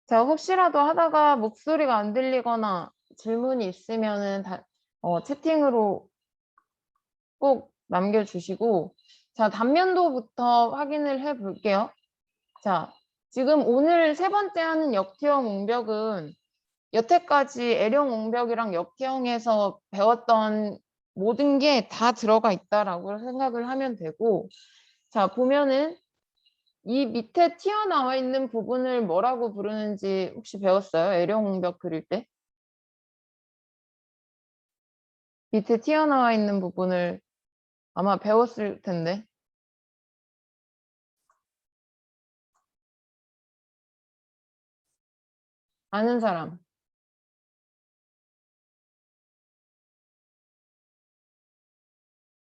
자, 혹시라도 하다가 목소리가 안 들리거나 질문이 있으면은 채팅으로 꼭 남겨주시고, 자, 단면도부터 확인을 해 볼게요. 자, 지금 오늘 세 번째 하는 역티형 옹벽은 여태까지 L형 옹벽이랑 역티형에서 배웠던 모든 게 다 들어가 있다라고 생각을 하면 되고, 자, 보면은 이 밑에 튀어나와 있는 부분을 뭐라고 부르는지 혹시 배웠어요? L형 옹벽 그릴 때? 밑에 튀어나와 있는 부분을 아마 배웠을 텐데. 아는 사람.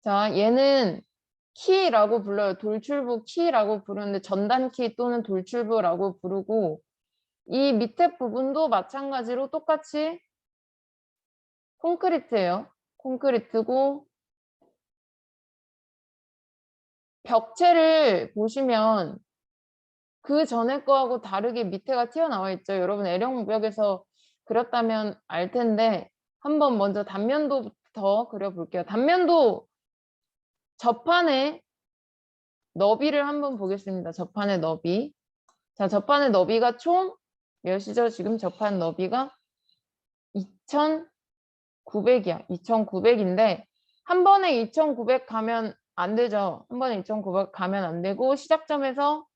자, 얘는 키라고 불러요. 돌출부 키라고 부르는데 전단키 또는 돌출부라고 부르고 이 밑에 부분도 마찬가지로 똑같이 콘크리트예요. 콘크리트고 벽체를 보시면 그 전에 거하고 다르게 밑에가 튀어나와 있죠. 여러분 L형 벽에서 그렸다면 알 텐데 한번 먼저 단면도부터 그려볼게요. 단면도 접판의 너비를 한번 보겠습니다. 접판의 너비. 자, 접판의 너비가 총 몇이죠? 지금 접판 너비가 2,900이야. 2,900인데 한 번에 2,900 가면 안 되죠. 한 번에 2,900 가면 안 되고 시작점에서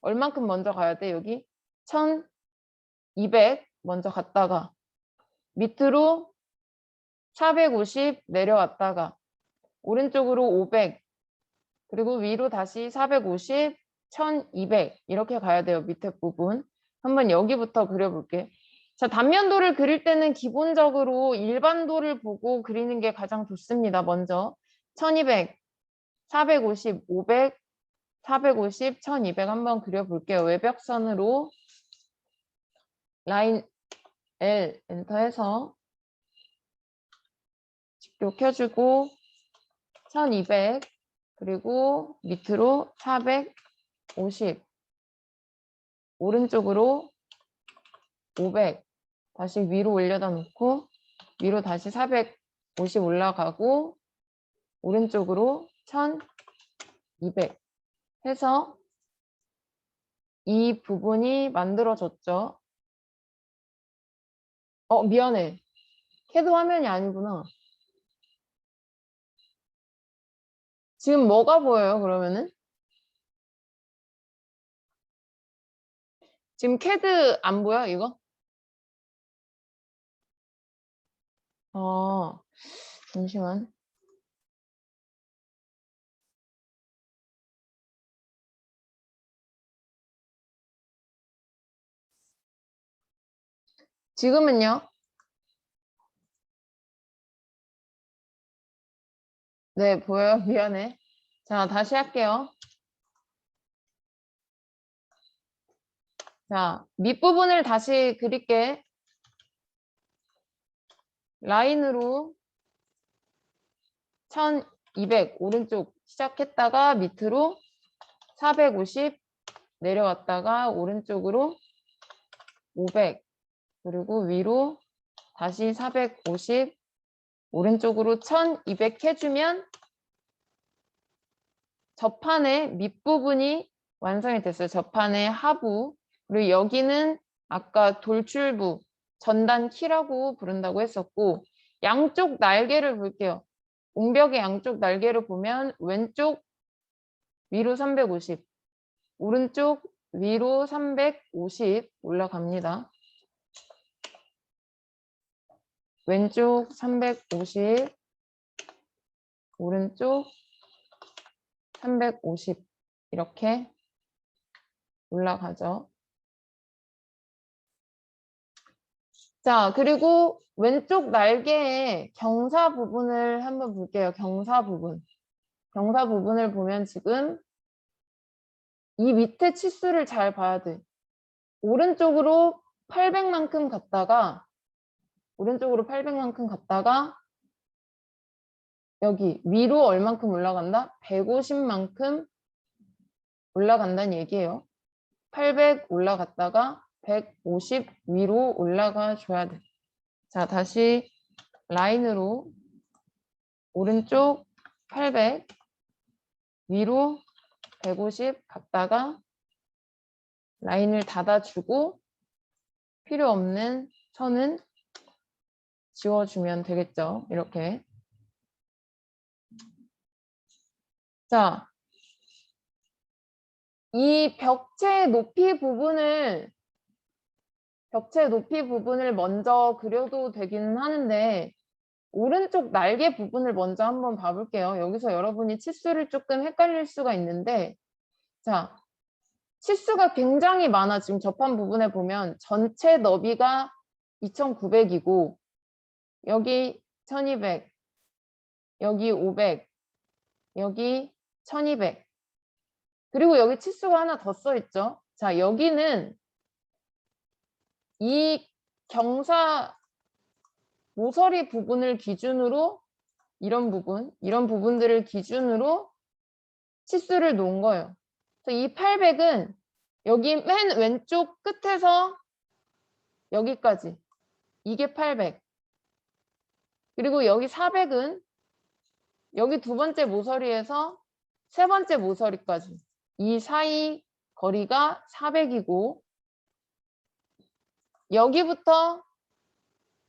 얼만큼 먼저 가야 돼? 여기 1,200 먼저 갔다가 밑으로 450 내려왔다가 오른쪽으로 500 그리고 위로 다시 450 1,200 이렇게 가야 돼요. 밑에 부분. 한번 여기부터 그려볼게. 자, 단면도를 그릴 때는 기본적으로 일반도를 보고 그리는 게 가장 좋습니다. 먼저 1200, 450, 500, 450, 1200 한번 그려볼게요. 외벽선으로 라인 L 엔터해서 직도 켜주고 1200 그리고 밑으로 450 오른쪽으로 500 다시 위로 올려다 놓고 위로 다시 450 올라가고 오른쪽으로 1200 해서 이 부분이 만들어졌죠. 미안해. 캐드 화면이 아니구나. 지금 뭐가 보여요, 그러면은? 지금 캐드 안 보여, 이거? 잠시만. 지금은요? 네, 보여요. 미안해. 자, 다시 할게요. 자, 밑부분을 다시 그릴게. 라인으로 1200 오른쪽 시작했다가 밑으로 450 내려왔다가 오른쪽으로 500 그리고 위로 다시 450 오른쪽으로 1200 해주면 접판의 밑부분이 완성이 됐어요. 접판의 하부 그리고 여기는 아까 돌출부 전단 키라고 부른다고 했었고 양쪽 날개를 볼게요. 옹벽의 양쪽 날개를 보면 왼쪽 위로 350 오른쪽 위로 350 올라갑니다. 왼쪽 350 오른쪽 350 이렇게 올라가죠. 자, 그리고 왼쪽 날개의 경사 부분을 한번 볼게요. 경사 부분. 경사 부분을 보면 지금 이 밑에 치수를 잘 봐야 돼. 오른쪽으로 800만큼 갔다가 오른쪽으로 800만큼 갔다가 여기 위로 얼만큼 올라간다? 150만큼 올라간다는 얘기예요. 800 올라갔다가 150 위로 올라가 줘야 돼. 자, 다시 라인으로 오른쪽 800 위로 150 갔다가 라인을 닫아주고 필요 없는 선은 지워주면 되겠죠. 이렇게. 자, 이 벽체 높이 부분을 먼저 그려도 되긴 하는데 오른쪽 날개 부분을 먼저 한번 봐볼게요. 여기서 여러분이 치수를 조금 헷갈릴 수가 있는데 자, 치수가 굉장히 많아. 지금 접한 부분에 보면 전체 너비가 2900이고 여기 1200, 여기 500, 여기 1200 그리고 여기 치수가 하나 더 써 있죠. 자, 여기는 이 경사 모서리 부분을 기준으로 이런 부분들을 기준으로 치수를 놓은 거예요. 그래서 이 800은 여기 맨 왼쪽 끝에서 여기까지 이게 800 그리고 여기 400은 여기 두 번째 모서리에서 세 번째 모서리까지 이 사이 거리가 400이고 여기부터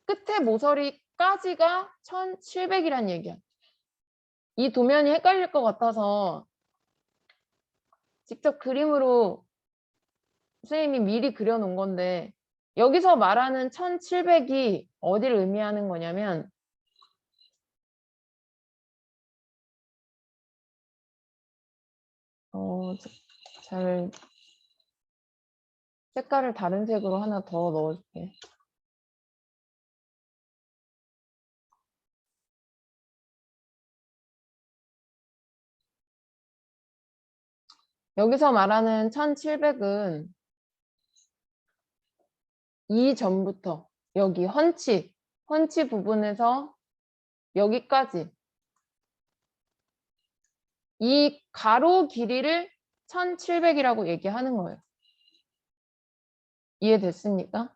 끝에 모서리까지가 1700이란 얘기야. 이 도면이 헷갈릴 것 같아서 직접 그림으로 선생님이 미리 그려놓은 건데 여기서 말하는 1700이 어디를 의미하는 거냐면 잘 색깔을 다른 색으로 하나 더 넣어줄게. 여기서 말하는 1700은 이 전부터 여기 헌치 부분에서 여기까지 이 가로 길이를 1700이라고 얘기하는 거예요. 이해됐습니까?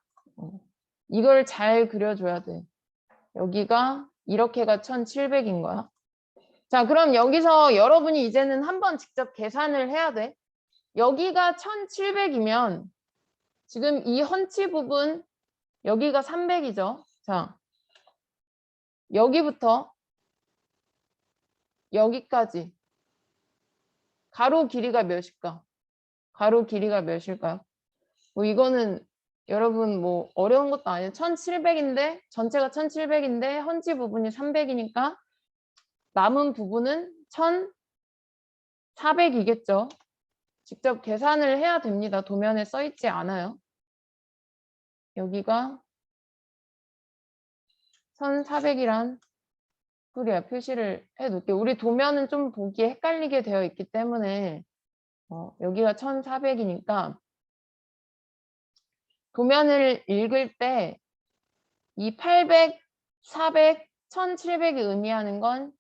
이걸 잘 그려줘야 돼. 여기가 이렇게가 1700인 거야. 자, 그럼 여기서 여러분이 이제는 한번 직접 계산을 해야 돼. 여기가 1700이면 지금 이 헌치 부분 여기가 300이죠. 자, 여기부터 여기까지 가로 길이가 몇일까? 가로 길이가 몇일까요? 뭐 이거는 여러분 뭐 어려운 것도 아니에요. 1700인데 전체가 1700인데 헌치 부분이 300이니까 남은 부분은 1400이겠죠. 직접 계산을 해야 됩니다. 도면에 써 있지 않아요. 여기가 1400이란 소리야. 표시를 해놓을게요. 우리 도면은 좀 보기에 헷갈리게 되어 있기 때문에 여기가 1400이니까 도면을 읽을 때 이 800, 400, 1700이 의미하는 건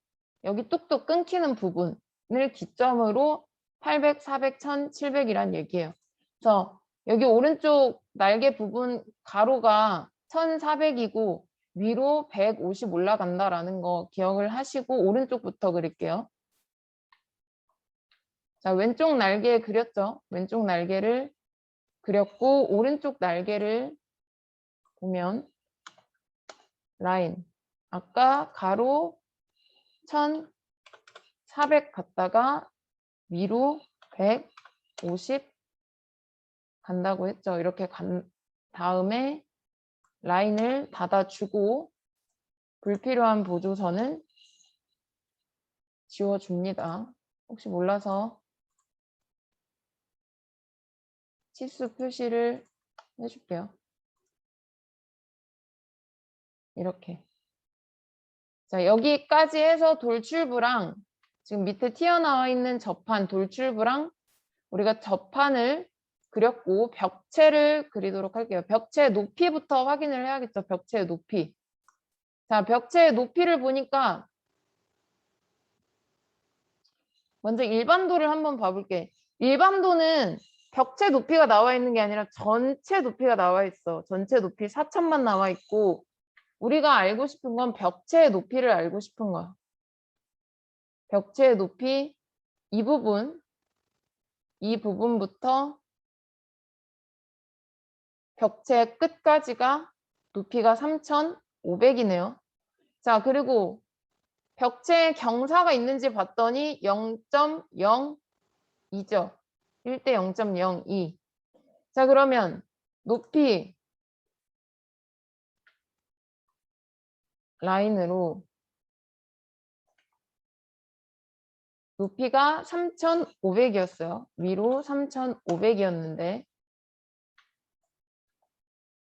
여기 뚝뚝 끊기는 부분을 기점으로 800, 400, 1700이란 얘기예요. 그래서 여기 오른쪽 날개 부분 가로가 1400이고 위로 150 올라간다라는 거 기억을 하시고 오른쪽부터 그릴게요. 자, 왼쪽 날개 그렸죠? 왼쪽 날개를 그렸고 오른쪽 날개를 보면 라인 아까 가로 1400 갔다가 위로 150 간다고 했죠. 이렇게 간 다음에 라인을 닫아주고 불필요한 보조선은 지워줍니다. 혹시 몰라서 치수 표시를 해줄게요. 이렇게. 자, 여기까지 해서 돌출부랑 지금 밑에 튀어나와 있는 접한 돌출부랑 우리가 접한을 그렸고 벽체를 그리도록 할게요. 벽체 높이부터 확인을 해야겠죠. 벽체의 높이. 자, 벽체의 높이를 보니까 먼저 일반도를 한번 봐볼게. 일반도는 벽체 높이가 나와 있는 게 아니라 전체 높이가 나와 있어. 전체 높이 4천만 나와 있고 우리가 알고 싶은 건 벽체의 높이를 알고 싶은 거야. 벽체의 높이 이 부분부터 벽체 끝까지가 높이가 3,500이네요. 자, 그리고 벽체에 경사가 있는지 봤더니 0.02죠. 1대 0.02. 자, 그러면 높이 라인으로 높이가 3,500이었어요. 위로 3,500이었는데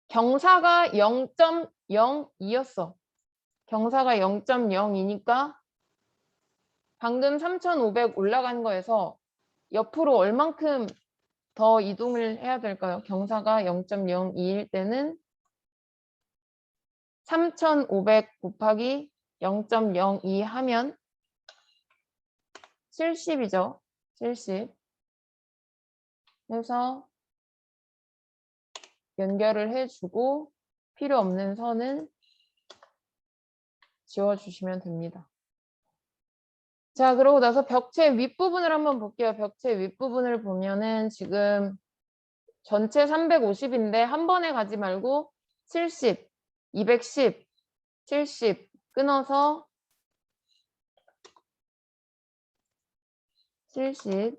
경사가 0.02였어. 경사가 0.02니까 방금 3,500 올라간 거에서 옆으로 얼만큼 더 이동을 해야 될까요? 경사가 0.02일 때는 3,500 곱하기 0.02 하면 70이죠. 70. 해서 연결을 해주고 필요 없는 선은 지워주시면 됩니다. 자, 그러고 나서 벽체 윗부분을 한번 볼게요. 벽체 윗부분을 보면은 지금 전체 350인데 한 번에 가지 말고 70, 210, 70 끊어서 70,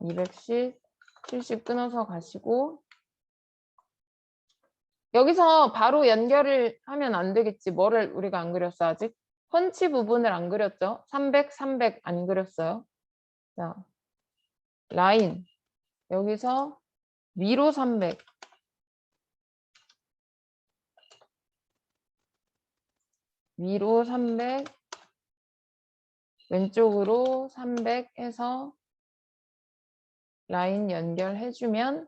210, 70 끊어서 가시고 여기서 바로 연결을 하면 안 되겠지. 뭐를 우리가 안 그렸어 아직? 펀치 부분을 안 그렸죠. 300, 300 안 그렸어요. 자, 라인 여기서 위로 300 위로 300 왼쪽으로 300 해서 라인 연결해주면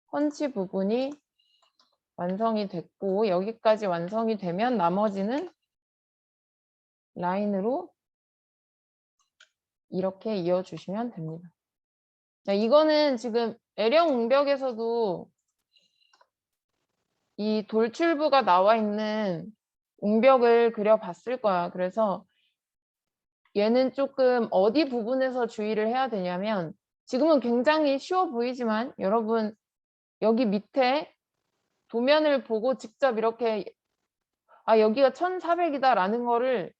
펀치 부분이 완성이 됐고 여기까지 완성이 되면 나머지는 라인으로 이렇게 이어주시면 됩니다. 자, 이거는 지금 L형 웅벽에서도 이 돌출부가 나와 있는 웅벽을 그려봤을 거야. 그래서 얘는 조금 어디 부분에서 주의를 해야 되냐면 지금은 굉장히 쉬워 보이지만 여러분 여기 밑에 도면을 보고 직접 이렇게 아 여기가 1400이다 라는 거를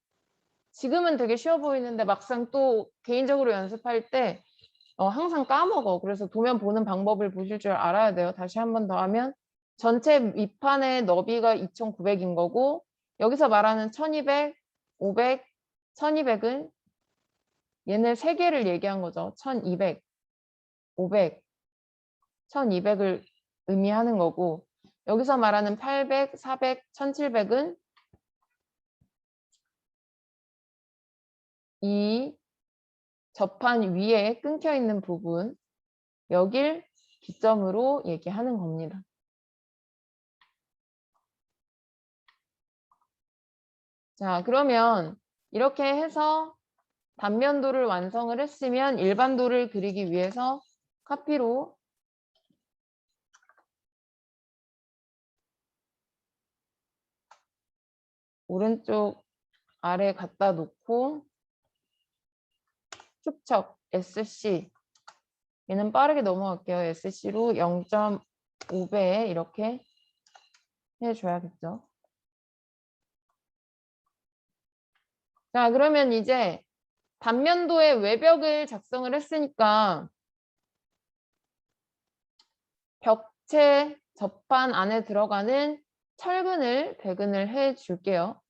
지금은 되게 쉬워 보이는데 막상 또 개인적으로 연습할 때 항상 까먹어. 그래서 도면 보는 방법을 보실 줄 알아야 돼요. 다시 한 번 더 하면 전체 밑판의 너비가 2900인 거고 여기서 말하는 1200, 500, 1200은 얘네 세 개를 얘기한 거죠. 1200, 500, 1200을 의미하는 거고 여기서 말하는 800, 400, 1700은 이 접한 위에 끊겨 있는 부분 여길 기점으로 얘기하는 겁니다. 자, 그러면 이렇게 해서 단면도를 완성을 했으면 일반도를 그리기 위해서 카피로 오른쪽 아래 갖다 놓고 축척 SC 얘는 빠르게 넘어갈게요. SC로 0.5배 이렇게 해줘야겠죠. 자, 그러면 이제 단면도의 외벽을 작성을 했으니까 벽체 접판 안에 들어가는 철근을 배근을 해 줄게요.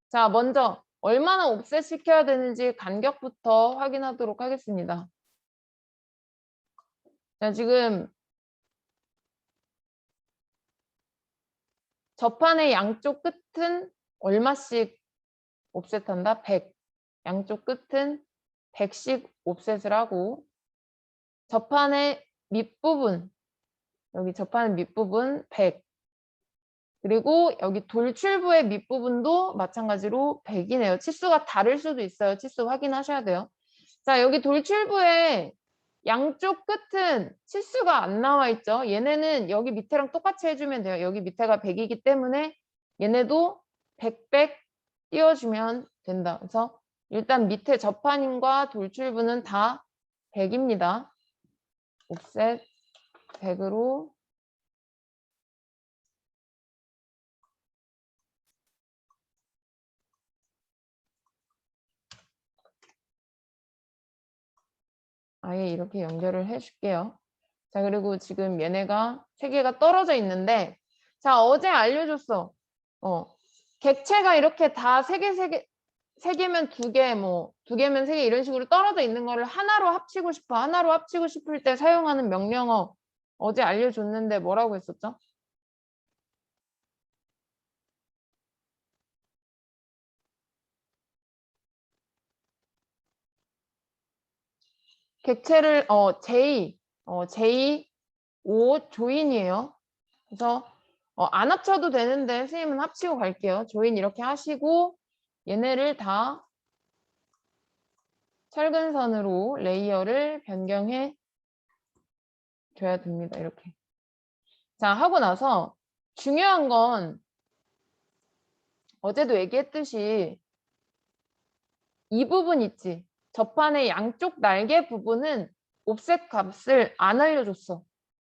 자, 먼저 얼마나 옵셋 시켜야 되는지 간격부터 확인하도록 하겠습니다. 자, 지금 접판의 양쪽 끝은 얼마씩 옵셋한다? 100. 양쪽 끝은 100씩 옵셋을 하고 접판의 밑부분 여기 접하는 밑부분 100 그리고 여기 돌출부의 밑부분도 마찬가지로 100이네요. 치수가 다를 수도 있어요. 치수 확인하셔야 돼요. 자, 여기 돌출부에 양쪽 끝은 치수가 안 나와 있죠. 얘네는 여기 밑에랑 똑같이 해주면 돼요. 여기 밑에가 100이기 때문에 얘네도 100 띄워주면 된다. 그래서 일단 밑에 접한인과 돌출부는 다 100입니다. 옵셋 100으로 아예 이렇게 연결을 해줄게요. 자, 그리고 지금 얘네가 세 개가 떨어져 있는데, 자, 어제 알려줬어. 객체가 이렇게 다 세 개면 두 개, 뭐, 두 개면 세 개 이런 식으로 떨어져 있는 거를 하나로 합치고 싶어. 하나로 합치고 싶을 때 사용하는 명령어 어제 알려줬는데 뭐라고 했었죠? 객체를, J, O, 조인이에요. 그래서 안 합쳐도 되는데 선생님은 합치고 갈게요. 조인 이렇게 하시고 얘네를 다 철근선으로 레이어를 변경해 줘야 됩니다. 이렇게. 자, 하고 나서 중요한 건 어제도 얘기했듯이 이 부분 있지. 접한의 양쪽 날개 부분은 옵셋 값을 안 알려줬어.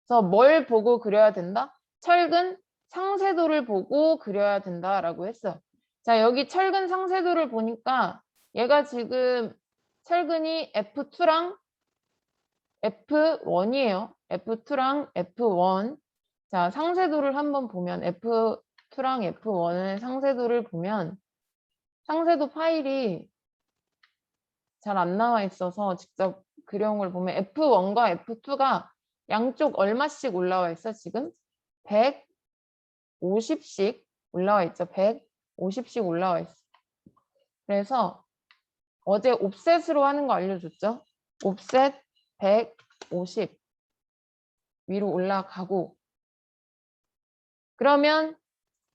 그래서 뭘 보고 그려야 된다? 철근 상세도를 보고 그려야 된다라고 했어. 자, 여기 철근 상세도를 보니까 얘가 지금 철근이 F2랑 F1이에요. F2랑 F1. 자, 상세도를 한번 보면 F2랑 F1의 상세도를 보면 상세도 파일이 잘 안 나와 있어서 직접 그려온 걸 보면 F1과 F2가 양쪽 얼마씩 올라와 있어? 지금 150씩 올라와 있죠. 150씩 올라와 있어. 그래서 어제 옵셋으로 하는 거 알려줬죠? 옵셋 150 위로 올라가고 그러면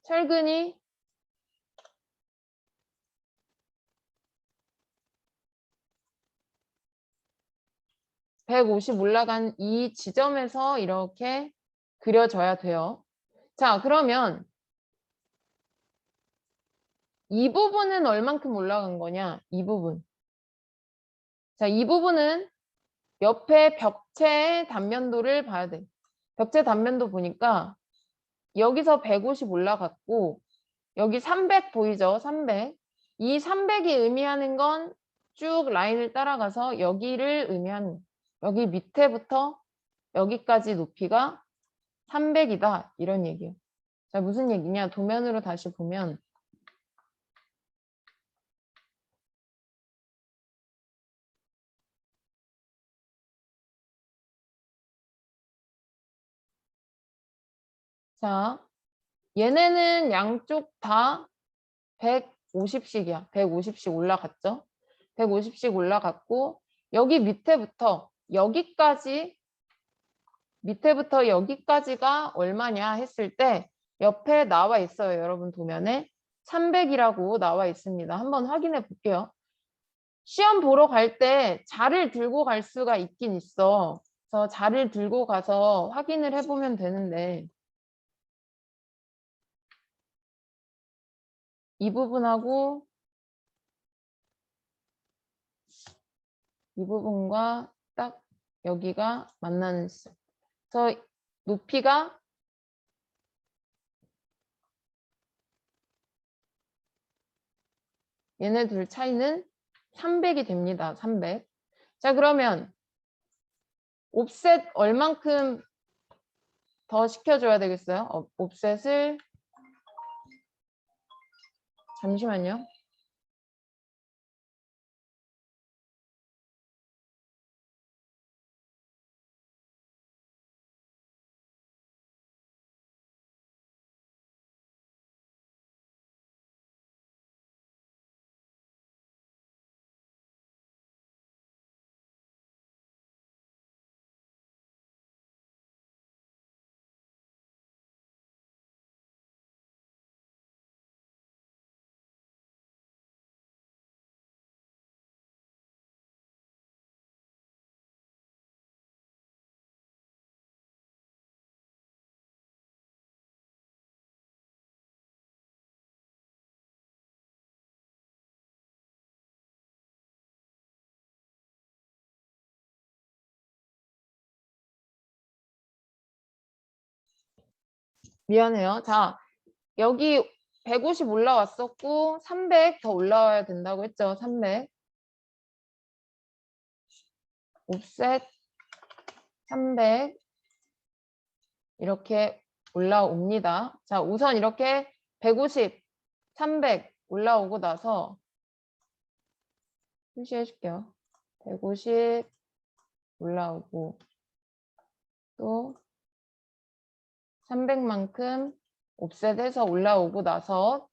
철근이 150 올라간 이 지점에서 이렇게 그려져야 돼요. 자, 그러면 이 부분은 얼만큼 올라간 거냐? 이 부분. 자, 이 부분은 옆에 벽체의 단면도를 봐야 돼. 벽체 단면도 보니까 여기서 150 올라갔고 여기 300 보이죠? 300. 이 300이 의미하는 건 쭉 라인을 따라가서 여기를 의미하는 여기 밑에부터 여기까지 높이가 300이다. 이런 얘기예요. 자, 무슨 얘기냐? 도면으로 다시 보면 자, 얘네는 양쪽 다 150씩이야. 150씩 올라갔죠? 150씩 올라갔고 여기 밑에부터 여기까지가 얼마냐 했을 때 옆에 나와 있어요. 여러분 도면에 300이라고 나와 있습니다. 한번 확인해 볼게요. 시험 보러 갈 때 자를 들고 갈 수가 있긴 있어. 그래서 자를 들고 가서 확인을 해보면 되는데 이 부분하고 이 부분과 딱 여기가 만나는 수. 그래서 높이가 얘네 둘 차이는 300이 됩니다. 300. 자, 그러면 옵셋 얼만큼 더 시켜줘야 되겠어요? 옵셋을 잠시만요. 미안해요. 자, 여기 150 올라왔었고 300 더 올라와야 된다고 했죠. 300. 옵셋 300 이렇게 올라옵니다. 자, 우선 이렇게 150, 300 올라오고 나서 표시해 줄게요. 150 올라오고 또 300만큼 옵셋해서 올라오고 나서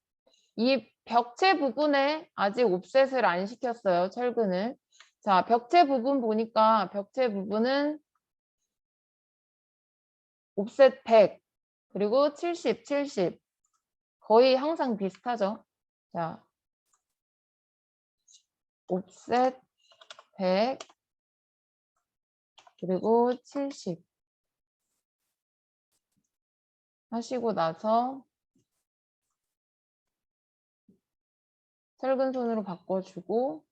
이 벽체 부분에 아직 옵셋을 안 시켰어요. 철근을. 자, 벽체 부분 보니까 벽체 부분은 옵셋 100 그리고 70, 70 거의 항상 비슷하죠. 자, 옵셋 100 그리고 70 하시고 나서 철근 손으로 바꿔주고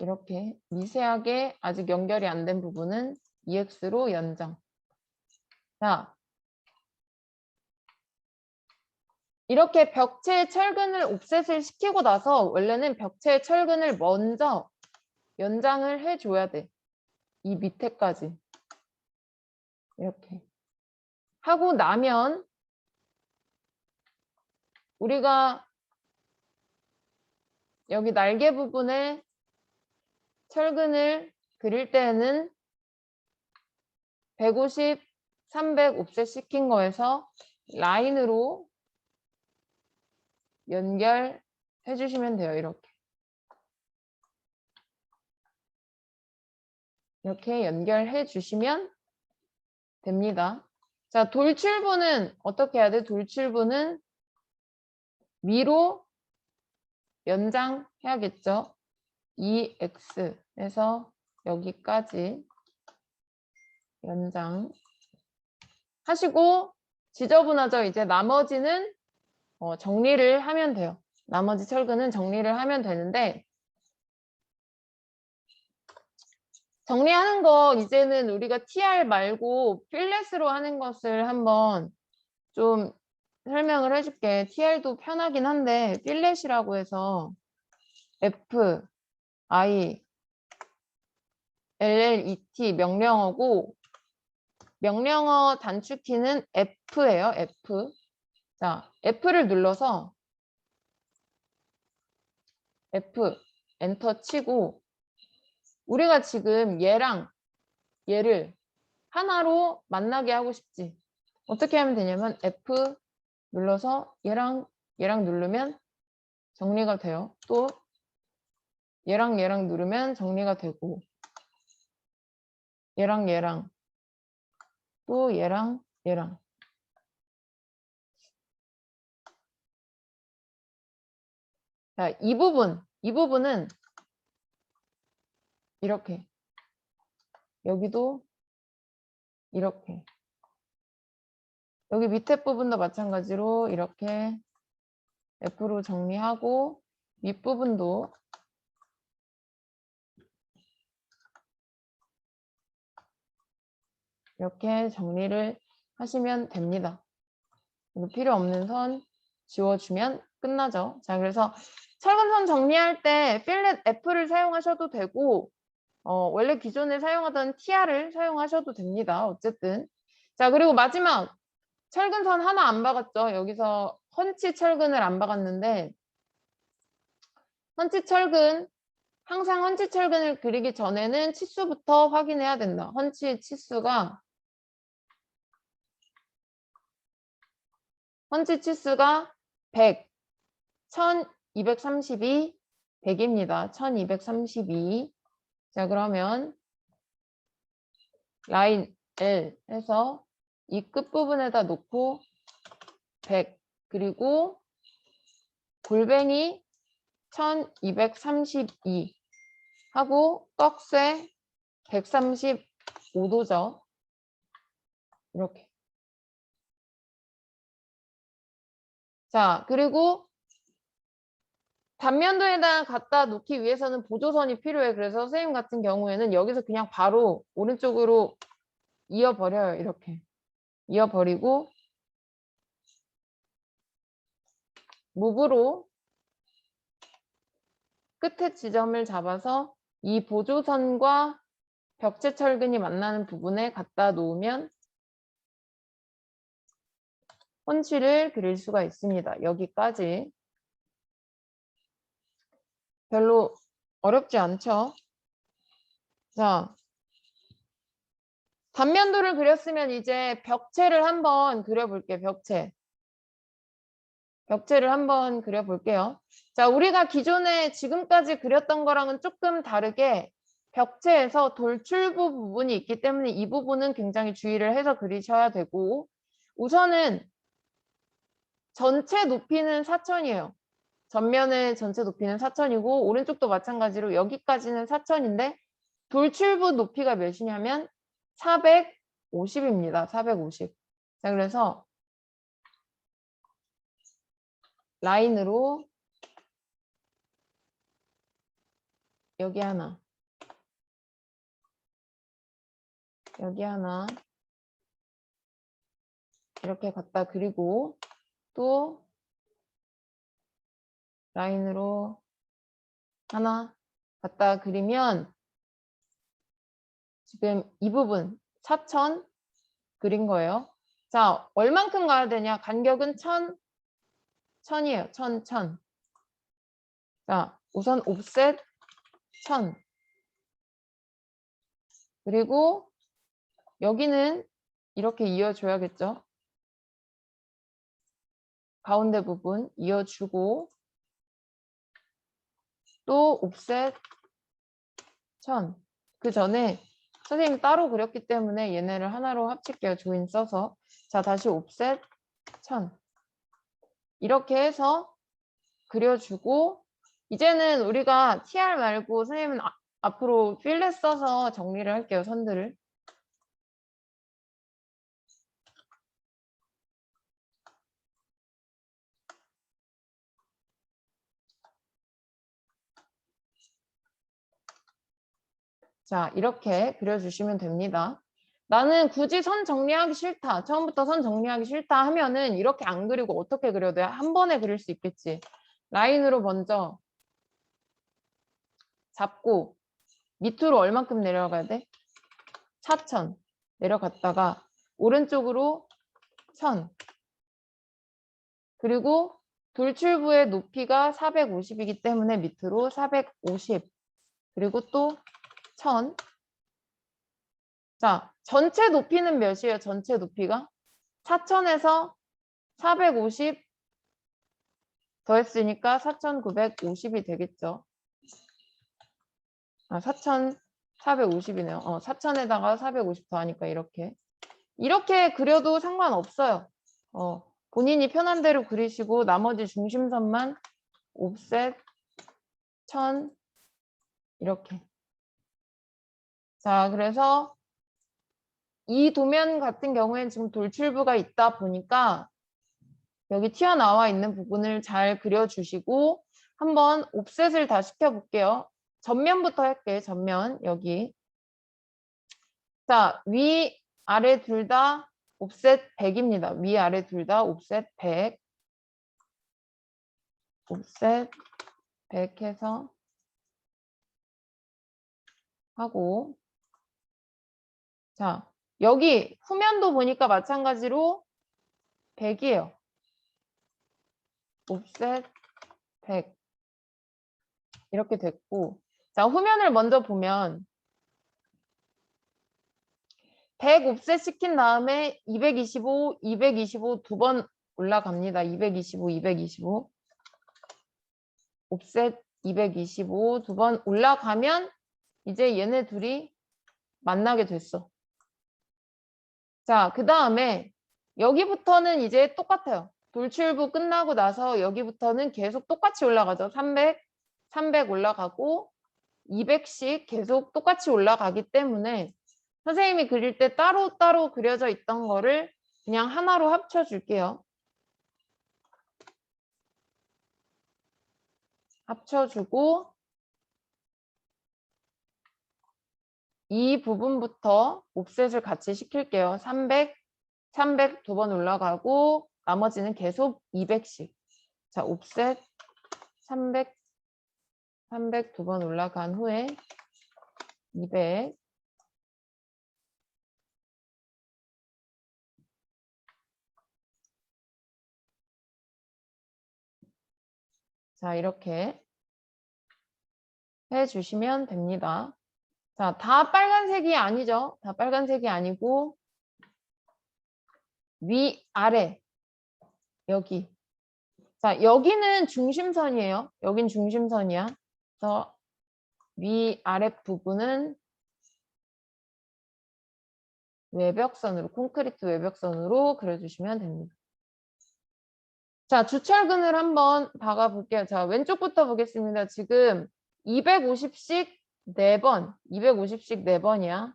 이렇게 미세하게 아직 연결이 안 된 부분은 EX로 연장. 자, 이렇게 벽체에 철근을 옵셋을 시키고 나서 원래는 벽체에 철근을 먼저 연장을 해줘야 돼. 이 밑에까지. 이렇게. 하고 나면 우리가 여기 날개 부분에 철근을 그릴 때에는 150, 300 옵셋 시킨 거에서 라인으로 연결해 주시면 돼요. 이렇게. 이렇게 연결해 주시면 됩니다. 자, 돌출부는 어떻게 해야 돼? 돌출부는 위로 연장해야겠죠. EX에서 여기까지 연장 하시고 지저분하죠. 이제 나머지는 정리를 하면 돼요. 나머지 철근은 정리를 하면 되는데 정리하는 거 이제는 우리가 TR 말고 필렛으로 하는 것을 한번 좀 설명을 해줄게. TR도 편하긴 한데 필렛이라고 해서 F, I, LLET 명령어고 명령어 단축키는 F예요. F. 자, F를 눌러서 F 엔터 치고 우리가 지금 얘랑 얘를 하나로 만나게 하고 싶지. 어떻게 하면 되냐면 F 눌러서 얘랑 누르면 정리가 돼요. 또 얘랑 누르면 정리가 되고 얘랑 또 얘랑 자, 이 부분은 이렇게 여기도 이렇게 여기 밑에 부분도 마찬가지로 이렇게 F로 정리하고 윗부분도 이렇게 정리를 하시면 됩니다. 필요 없는 선 지워주면 끝나죠. 자, 그래서 철근선 정리할 때 필렛 F를 사용하셔도 되고 원래 기존에 사용하던 TR을 사용하셔도 됩니다. 어쨌든. 자, 그리고 마지막 철근선 하나 안 박았죠. 여기서 헌치 철근을 안 박았는데 헌치 철근 항상 헌치 철근을 그리기 전에는 치수부터 확인해야 된다. 헌치 치수가 100, 1232, 100입니다. 1232. 자, 그러면 라인 L 해서 이 끝부분에다 놓고 100 그리고 골뱅이 1232 하고 떡쇠 135도죠. 이렇게. 자, 그리고 단면도에다 갖다 놓기 위해서는 보조선이 필요해. 그래서 선생님 같은 경우에는 여기서 그냥 바로 오른쪽으로 이어버려요. 이렇게. 이어버리고 무브로 끝의 지점을 잡아서 이 보조선과 벽체 철근이 만나는 부분에 갖다 놓으면 펀치를 그릴 수가 있습니다. 여기까지. 별로 어렵지 않죠? 자, 단면도를 그렸으면 이제 벽체를 한번 그려볼게요. 벽체를 한번 그려볼게요. 자, 우리가 기존에 지금까지 그렸던 거랑은 조금 다르게 벽체에서 돌출부 부분이 있기 때문에 이 부분은 굉장히 주의를 해서 그리셔야 되고, 우선은 전체 높이는 4천이에요. 전면의 전체 높이는 4천이고 오른쪽도 마찬가지로 여기까지는 4천인데 돌출부 높이가 몇이냐면 450입니다. 450. 자, 그래서 라인으로 여기 하나, 여기 하나 이렇게 갖다 그리고 또 라인으로 하나 갖다 그리면 지금 이 부분 4천 그린 거예요. 자, 얼만큼 가야 되냐? 간격은 1000이에요. 1000. 자, 우선 옵셋 1000. 그리고 여기는 이렇게 이어줘야겠죠. 가운데 부분 이어주고 또 옵셋 1000. 그 전에 선생님 따로 그렸기 때문에 얘네를 하나로 합칠게요. 조인 써서. 자, 다시 옵셋 1000. 이렇게 해서 그려주고 이제는 우리가 TR 말고 선생님은 앞으로 필렛 써서 정리를 할게요. 선들을. 자, 이렇게 그려주시면 됩니다. 나는 굳이 선 정리하기 싫다. 처음부터 선 정리하기 싫다 하면은 이렇게 안 그리고 어떻게 그려도 돼? 한 번에 그릴 수 있겠지. 라인으로 먼저 잡고 밑으로 얼만큼 내려가야 돼? 4천 내려갔다가 오른쪽으로 1000 그리고 돌출부의 높이가 450이기 때문에 밑으로 450 그리고 또 1000 자, 전체 높이는 몇이에요? 전체 높이가 4000에서 450 더했으니까 4950이 되겠죠. 아, 4450이네요. 4000에다가 450 더하니까 이렇게 그려도 상관없어요. 본인이 편한 대로 그리시고 나머지 중심선만 옵셋 1000 이렇게. 자, 그래서 이 도면 같은 경우에는 지금 돌출부가 있다 보니까 여기 튀어나와 있는 부분을 잘 그려주시고 한번 옵셋을 다 시켜볼게요. 전면부터 할게요. 전면 여기. 자, 위, 아래 둘 다 옵셋 100입니다. 위, 아래 둘 다 옵셋 100. 옵셋 100 해서 하고 자, 여기 후면도 보니까 마찬가지로 100이에요. 옵셋 100 이렇게 됐고 자, 후면을 먼저 보면 100 옵셋 시킨 다음에 225, 225 두 번 올라갑니다. 225, 225 옵셋 225 두 번 올라가면 이제 얘네 둘이 만나게 됐어. 자, 그 다음에 여기부터는 이제 똑같아요. 돌출부 끝나고 나서 여기부터는 계속 똑같이 올라가죠. 300 올라가고 200씩 계속 똑같이 올라가기 때문에 선생님이 그릴 때 따로따로 그려져 있던 거를 그냥 하나로 합쳐줄게요. 합쳐주고 이 부분부터 옵셋을 같이 시킬게요. 300 두 번 올라가고 나머지는 계속 200씩. 자, 옵셋 300 두 번 올라간 후에 200 자, 이렇게 해주시면 됩니다. 자, 다 빨간색이 아니죠? 다 빨간색이 아니고 위, 아래 여기. 자, 여기는 중심선이에요. 여긴 중심선이야. 그래서 위, 아래 부분은 외벽선으로, 콘크리트 외벽선으로 그려주시면 됩니다. 자, 주철근을 한번 박아볼게요. 자, 왼쪽부터 보겠습니다. 지금 250씩 4번, 250씩 4번이야.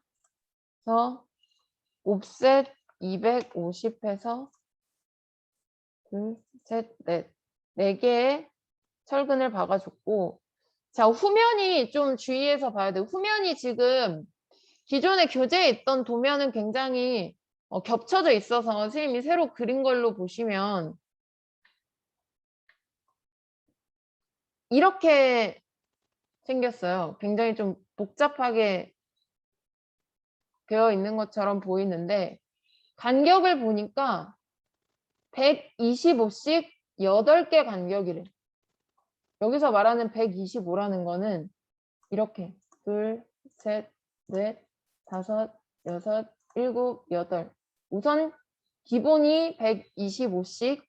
그래서 옵셋 250 해서 둘, 셋, 넷. 4개의 철근을 박아줬고, 자, 후면이 좀 주의해서 봐야 돼요. 후면이 지금 기존에 교재에 있던 도면은 굉장히 겹쳐져 있어서 선생님이 새로 그린 걸로 보시면 이렇게 생겼어요. 굉장히 좀 복잡하게 되어 있는 것처럼 보이는데 간격을 보니까 125씩 8개 간격이래. 여기서 말하는 125라는 거는 이렇게 둘, 셋, 넷, 다섯, 여섯, 일곱, 여덟. 우선 기본이 125씩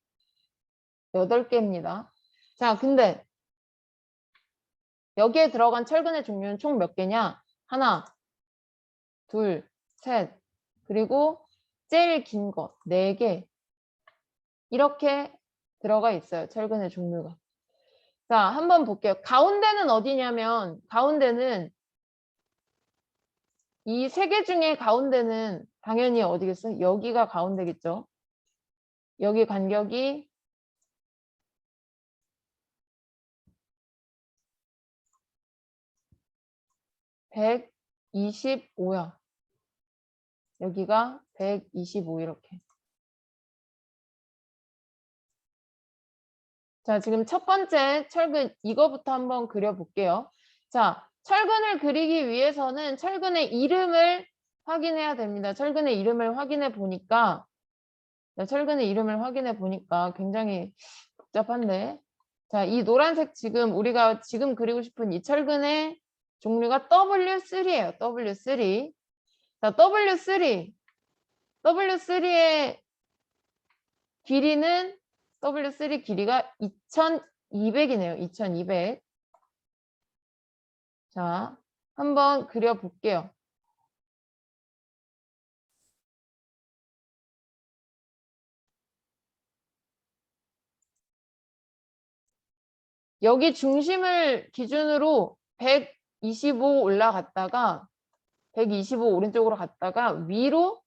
8개입니다. 자, 근데 여기에 들어간 철근의 종류는 총 몇 개냐? 하나, 둘, 셋, 그리고 제일 긴 거 4개. 이렇게 들어가 있어요. 철근의 종류가. 자, 한번 볼게요. 가운데는 어디냐면 가운데는 이 3개 중에 가운데는 당연히 어디겠어요? 여기가 가운데겠죠. 여기 간격이 125야. 여기가 125 이렇게. 자, 지금 첫 번째 철근 이거부터 한번 그려볼게요. 자, 철근을 그리기 위해서는 철근의 이름을 확인해야 됩니다. 철근의 이름을 확인해 보니까 철근의 이름을 확인해 보니까 굉장히 복잡한데 자, 이 노란색 지금 우리가 지금 그리고 싶은 이 철근의 종류가 W3예요. W3. 자, W3의 길이는 W3 길이가 2200이네요. 2200. 자, 한번 그려볼게요. 여기 중심을 기준으로 125 올라갔다가 125 오른쪽으로 갔다가 위로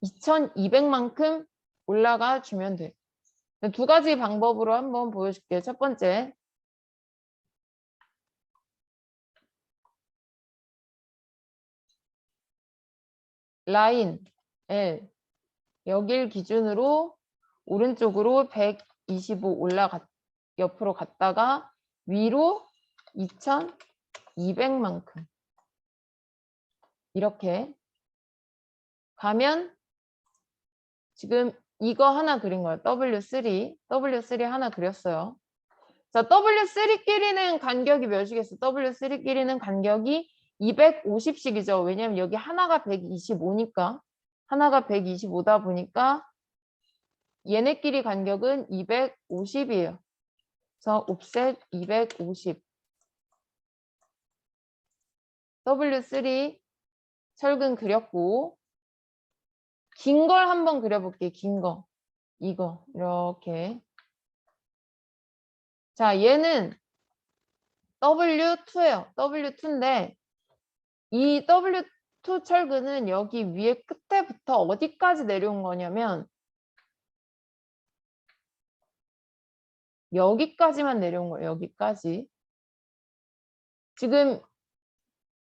2200만큼 올라가 주면 돼. 두 가지 방법으로 한번 보여줄게요. 첫 번째. 라인 L 여길 기준으로 오른쪽으로 125 옆으로 갔다가 위로 2200만큼 이렇게 가면 지금 이거 하나 그린 거예요. W3 하나 그렸어요. 자, W3끼리는 간격이 몇이겠어? W3끼리는 간격이 250씩이죠. 왜냐면 여기 하나가 125니까 하나가 125다 보니까 얘네끼리 간격은 250이에요. 그래서 옵셋 250 W3 철근 그렸고 긴 걸 한번 그려볼게요. 긴 거. 이거 이렇게. 자, 얘는 W2예요. W2인데 이 W2 철근은 여기 위에 끝에부터 어디까지 내려온 거냐면 여기까지만 내려온 거예요. 여기까지. 지금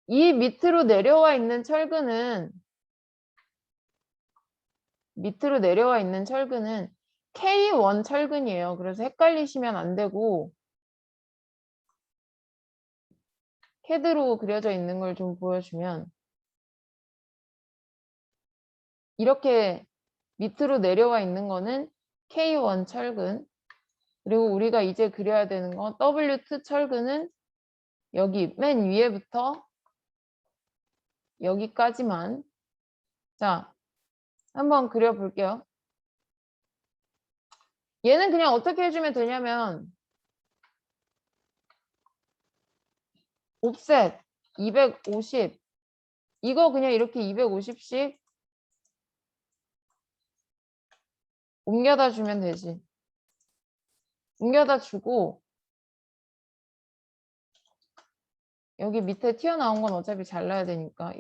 이 밑으로 내려와 있는 철근은 K1 철근이에요. 그래서 헷갈리시면 안 되고 캐드로 그려져 있는 걸 좀 보여주면 이렇게 밑으로 내려와 있는 거는 K1 철근, 그리고 우리가 이제 그려야 되는 건 W2 철근은 여기 맨 위에부터 여기까지만. 자, 한번 그려볼게요. 얘는 그냥 어떻게 해주면 되냐면 옵셋 250, 이거 그냥 이렇게 250씩 옮겨다 주면 되지. 옮겨다 주고 여기 밑에 튀어나온 건 어차피 잘라야 되니까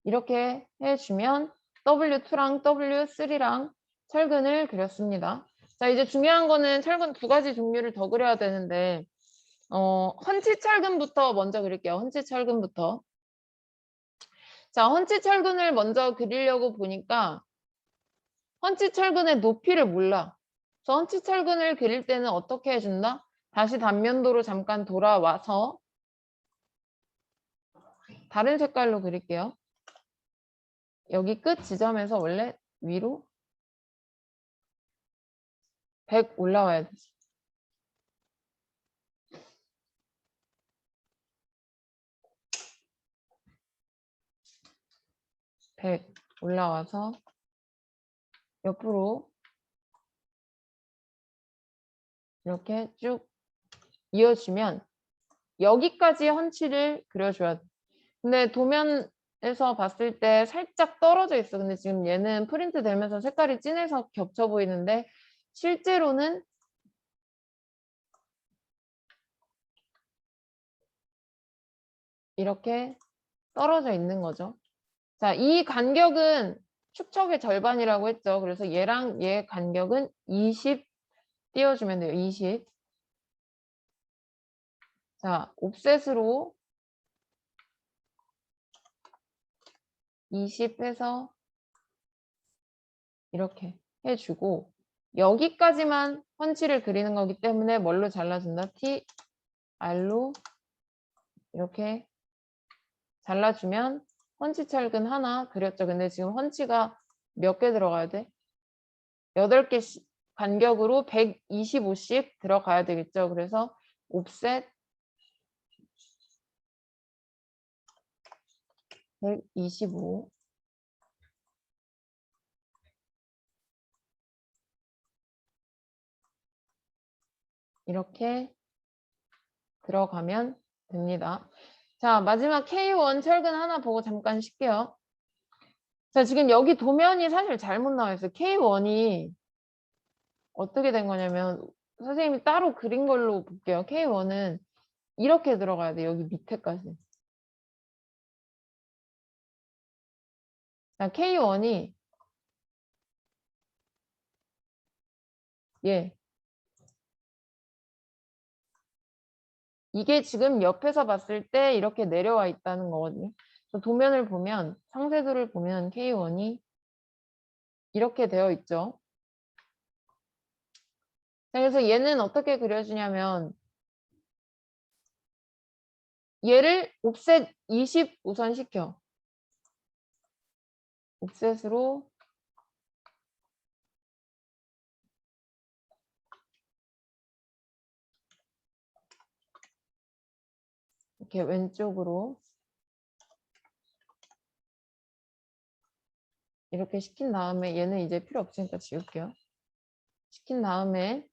이렇게 해주면 W2랑 W3랑 철근을 그렸습니다. 자, 이제 중요한 거는 철근 두 가지 종류를 더 그려야 되는데 헌치 철근부터 먼저 그릴게요. 헌치 철근부터. 자, 헌치 철근을 먼저 그리려고 보니까 헌치 철근의 높이를 몰라. 그래서 헌치 철근을 그릴 때는 어떻게 해준다? 다시 단면도로 잠깐 돌아와서 다른 색깔로 그릴게요. 여기 끝 지점에서 원래 위로 100 올라와야 되지. 100 올라와서 옆으로 이렇게 쭉 이어주면 여기까지 헌치를 그려줘야 돼. 근데 도면에서 봤을 때 살짝 떨어져 있어. 근데 지금 얘는 프린트 되면서 색깔이 진해서 겹쳐 보이는데 실제로는 이렇게 떨어져 있는 거죠. 자, 이 간격은 축척의 절반이라고 했죠. 그래서 얘랑 얘 간격은 20 띄워주면 돼요. 20. 자, 옵셋으로 20 해서 이렇게 해주고 여기까지만 펀치를 그리는 거기 때문에 뭘로 잘라준다? T, R로 이렇게 잘라주면 펀치 철근 하나 그렸죠. 근데 지금 펀치가 몇 개 들어가야 돼? 8개 간격으로 125씩 들어가야 되겠죠. 그래서 옵셋 125 이렇게 들어가면 됩니다. 자, 마지막 K1 철근 하나 보고 잠깐 쉴게요. 자, 지금 여기 도면이 사실 잘못 나와 있어요. K1이 어떻게 된 거냐면 선생님이 따로 그린 걸로 볼게요. K1은 이렇게 들어가야 돼. 여기 밑에까지. 자, K1이 예. 이게 지금 옆에서 봤을 때 이렇게 내려와 있다는 거거든요. 도면을 보면 상세도를 보면 K1이 이렇게 되어 있죠. 자, 그래서 얘는 어떻게 그려주냐면 얘를 옵셋 20 우선 시켜. 옵셋으로 이렇게 왼쪽으로 이렇게 시킨 다음에 얘는 이제 필요 없으니까 지울게요. 시킨 다음에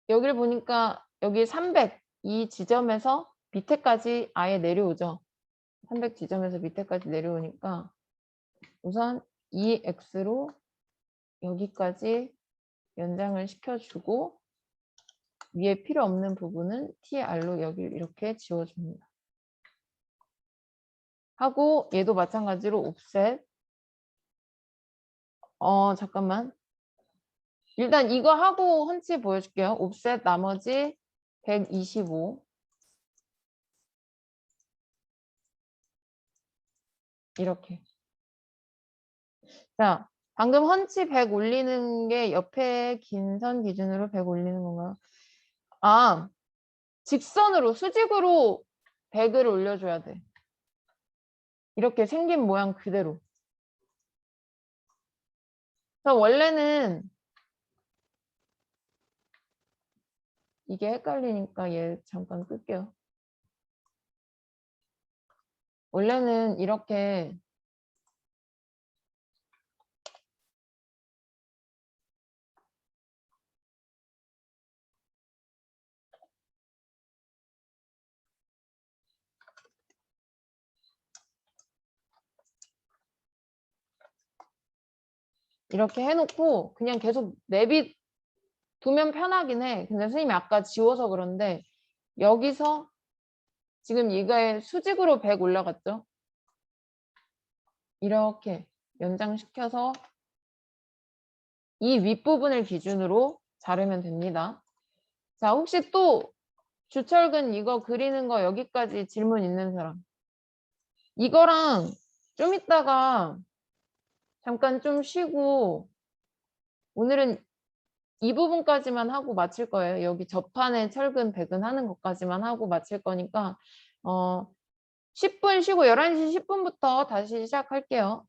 여기를 보니까 여기 300 이 지점에서 밑에까지 아예 내려오죠. 300 지점에서 밑에까지 내려오니까 우선 2x로 여기까지 연장을 시켜주고 위에 필요 없는 부분은 TR로 여기 이렇게 지워줍니다. 하고 얘도 마찬가지로 옵셋 잠깐만 일단 이거 하고 헌치 보여줄게요. 옵셋 나머지 125 이렇게. 자, 방금 헌치 100 올리는 게 옆에 긴 선 기준으로 100 올리는 건가요? 아, 직선으로 수직으로 100을 올려줘야 돼. 이렇게 생긴 모양 그대로. 그래서 원래는 이게 헷갈리니까 얘 잠깐 끌게요. 원래는 이렇게 이렇게 해놓고 그냥 계속 두면 편하긴 해. 근데 선생님이 아까 지워서 그런데 여기서 지금 이거에 수직으로 100 올라갔죠? 이렇게 연장시켜서 이 윗부분을 기준으로 자르면 됩니다. 자, 혹시 또 주철근 이거 그리는 거 여기까지 질문 있는 사람? 이거랑 좀 이따가 잠깐 좀 쉬고 오늘은 이 부분까지만 하고 마칠 거예요. 여기 접판에 철근, 백은 하는 것까지만 하고 마칠 거니까 10분 쉬고 11시 10분부터 다시 시작할게요.